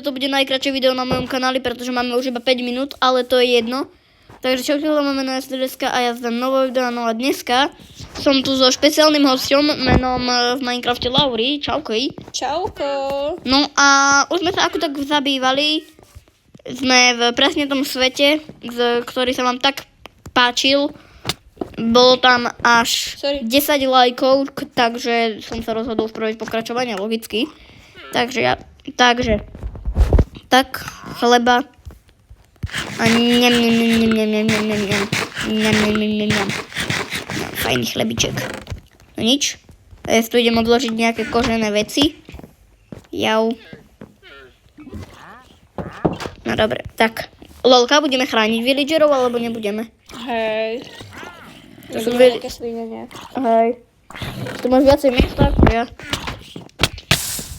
to bude najkračšie video na mojom kanáli, pretože máme už iba 5 minút, ale to je jedno. Takže čaute, máme meno Jasdedeska a ja zdám nové video. No a dneska som tu so špeciálnym hosťom menom v Minecrafte Lauri. Čauko. Čauko. No a už sme sa ako tak zabývali. Sme v presne tom svete, ktorý sa vám tak páčil. Bolo tam až 10 lajkov, takže som sa rozhodol spraviť pokračovanie, logicky. Takže tak, chleba a fajný chlebiček. No nič, ja tu idem odložiť nejaké kožené veci. Jau. No dobre, tak. Lolka, budeme chrániť villagerov, alebo nebudeme? Hej. To sú nejaké svine nejak. Hej. Tu máš viacej miesta ako ja.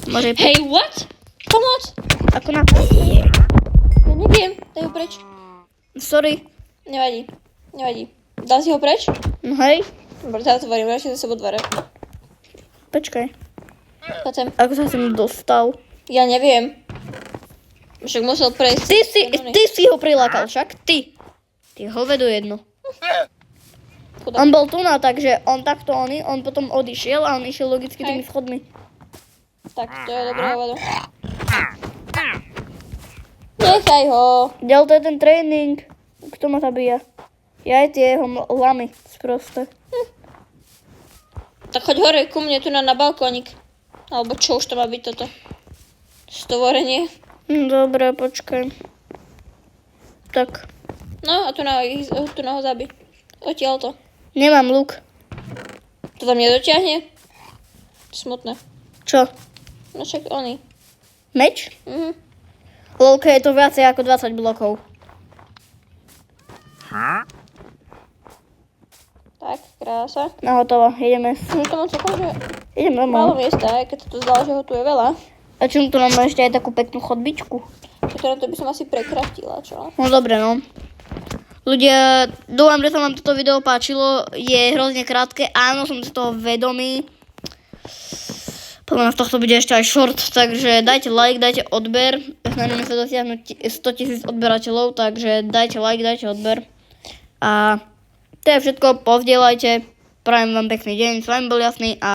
Môže... Hej, what? Pomoc! Ako na... Ja neviem, daj ho preč. Sorry. Nevadí. Dal si ho preč? No hej. Dobre, teraz otvorím, radšej za sebou dvere. Počkaj. Poď sem. Ako sa sem dostal? Ja neviem. Však musel prejsť. Ty si ho prilákal však, ty. Ty hovedo jedno. Chudák. On bol tu na, takže on potom odišiel a on išiel logicky tými schodmi. Tak, to je dobré hovado. Nechaj ho. Ďal, to je ten tréning. Kto ma zabíja? Ja aj tie jeho lamy sproste. Tak choď hore ku mne tu na balkónik. Alebo čo už to má byť toto? Stvorenie. Dobre, počkaj. Tak. No a tu na ho zabij. Odtiaľ to. Nemám luk. To tam nedotiahne? Smutné. Čo? No však oni. Meč? Mhm. Lolka, je to viacej ako 20 blokov. Tak, krása. No hotovo, ideme. No to mám celkom, že Ideme málo domov. miesta, aj keď sa to zdalo, že ho tu je veľa. A čím tu máme ešte aj takú peknú chodbičku? Potom to by som asi prekraftila, čo? No dobre, no. Ľudia, dúfam, že sa vám toto video páčilo. Je hrozne krátke. Áno, som si toho vedomý. Podľa nás tohto bude ešte aj short, takže dajte like, dajte odber. Snažíme sa dosiahnuť 100 000 odberateľov, takže dajte like, dajte odber. A to je všetko, povzdielajte. Prajem vám pekný deň, s vami bol Jasný a